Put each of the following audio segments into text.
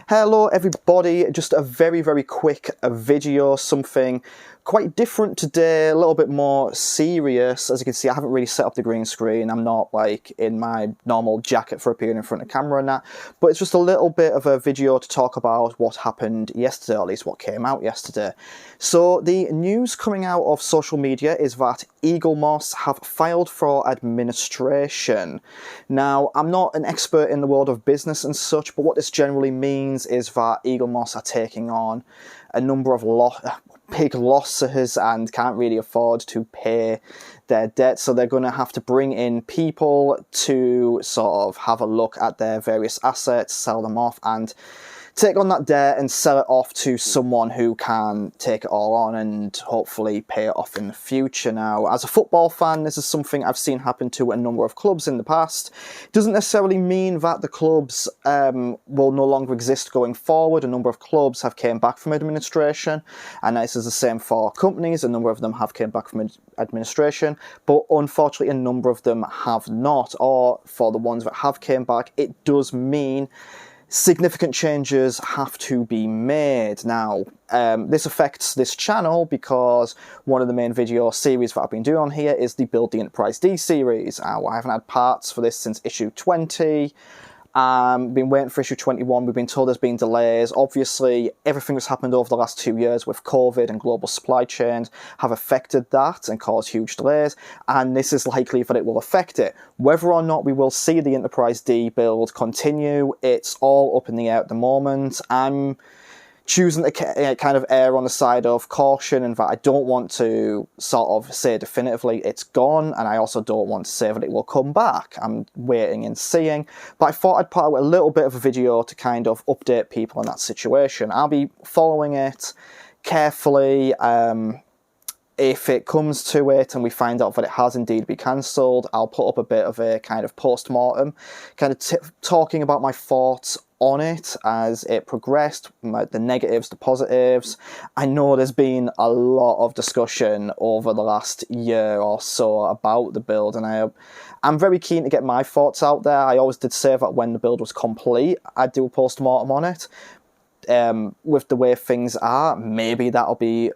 Hello everybody, just a very quick video, something quite different today, a little bit more serious. As you can see, I haven't really set up the green screen, I'm not like in my normal jacket for appearing in front of camera and that, but it's just a little bit of a video to talk about what happened yesterday, or at least what came out yesterday. So the news coming out of social media is that Eaglemoss have filed for administration. Now, I'm not an expert in the world of business and such, but what this generally means is that Eaglemoss are taking on a number of big losses and can't really afford to pay their debt, so they're going to have to bring in people to sort of have a look at their various assets, sell them off, and take on that debt and sell it off to someone who can take it all on and hopefully pay it off in the future. Now, as a football fan, this is something I've seen happen to a number of clubs in the past. It doesn't necessarily mean that the clubs will no longer exist going forward. A number of clubs have came back from administration, and this is the same for companies. A number of them have came back from administration, but unfortunately a number of them have not, or for the ones that have came back, it does mean significant changes have to be made. Now, this affects this channel because one of the main video series that I've been doing on here is the Build the Enterprise D series. I haven't had parts for this since issue 20. Been waiting for issue 21. We've been told there's been delays. Obviously, everything that's happened over the last 2 years with COVID and global supply chains have affected that and caused huge delays, and this is likely that it will affect it. Whether or not we will see the Enterprise D build continue, it's all up in the air at the moment. I'm choosing to kind of err on the side of caution, and that I don't want to sort of say definitively it's gone, and I also don't want to say that it will come back. I'm waiting and seeing, but I thought I'd put out a little bit of a video to kind of update people on that situation. I'll be following it carefully. If it comes to it and we find out that it has indeed been cancelled, I'll put up a bit of a kind of post-mortem, kind of talking about my thoughts on it as it progressed, the negatives, the positives. I know there's been a lot of discussion over the last year or so about the build, and I'm very keen to get my thoughts out there. I always did say that when the build was complete, I'd do a post-mortem on it. With the way things are, maybe that'll be,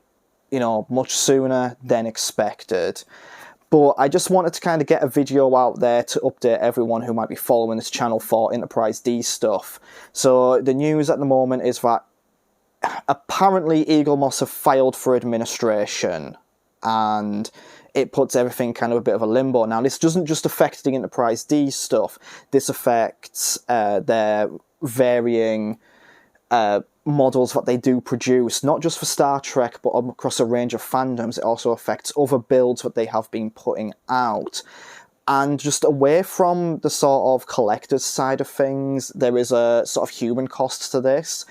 you know, much sooner than expected. But I just wanted to kind of get a video out there to update everyone who might be following this channel for Enterprise D stuff. So the news at the moment is that apparently Eaglemoss have filed for administration, and it puts everything kind of a bit of a limbo. Now, this doesn't just affect the Enterprise D stuff. This affects their varying models that they do produce, not just for Star Trek, but across a range of fandoms. It also affects other builds that they have been putting out. And just away from the sort of collector's side of things, there is a sort of human cost to this.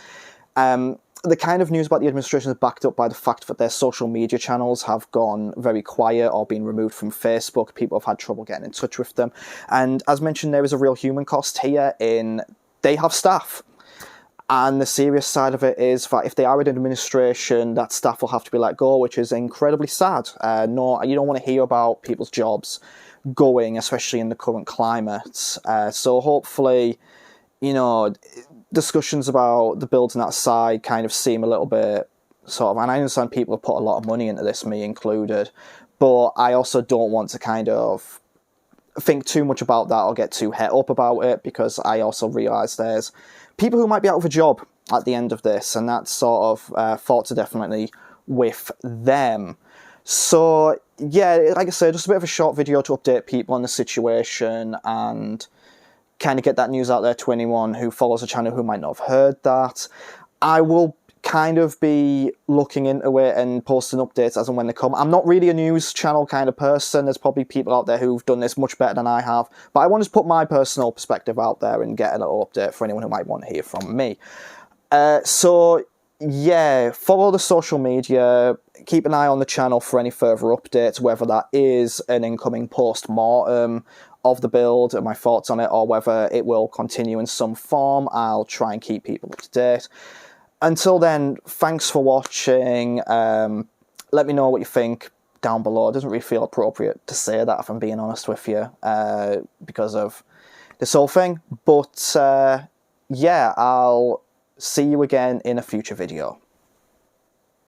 The kind of news about the administration is backed up by the fact that their social media channels have gone very quiet or been removed from Facebook. People have had trouble getting in touch with them. And as mentioned, there is a real human cost here in they have staff. And the serious side of it is that if they are in administration, that staff will have to be let go, which is incredibly sad. No, you don't want to hear about people's jobs going, especially in the current climate. So hopefully, you know, discussions about the builds on that side kind of seem a little bit sort of, and I understand people have put a lot of money into this, me included, but I also don't want to kind of think too much about that or get too het up about it, because I also realise there's people who might be out of a job at the end of this, and that sort of thoughts are definitely with them. So yeah, like I said, just a bit of a short video to update people on the situation and kind of get that news out there to anyone who follows the channel who might not have heard that. I will kind of be looking into it and posting updates as and when they come. I'm not really a news channel kind of person. There's probably people out there who've done this much better than I have, but I want to put my personal perspective out there and get a little update for anyone who might want to hear from me. So yeah, follow the social media, keep an eye on the channel for any further updates, whether that is an incoming post-mortem of the build and my thoughts on it, or whether it will continue in some form. I'll try and keep people up to date. Until then, thanks for watching. Let me know what you think down below. It doesn't really feel appropriate to say that, if I'm being honest with you, because of this whole thing. But yeah, I'll See you again in a future video.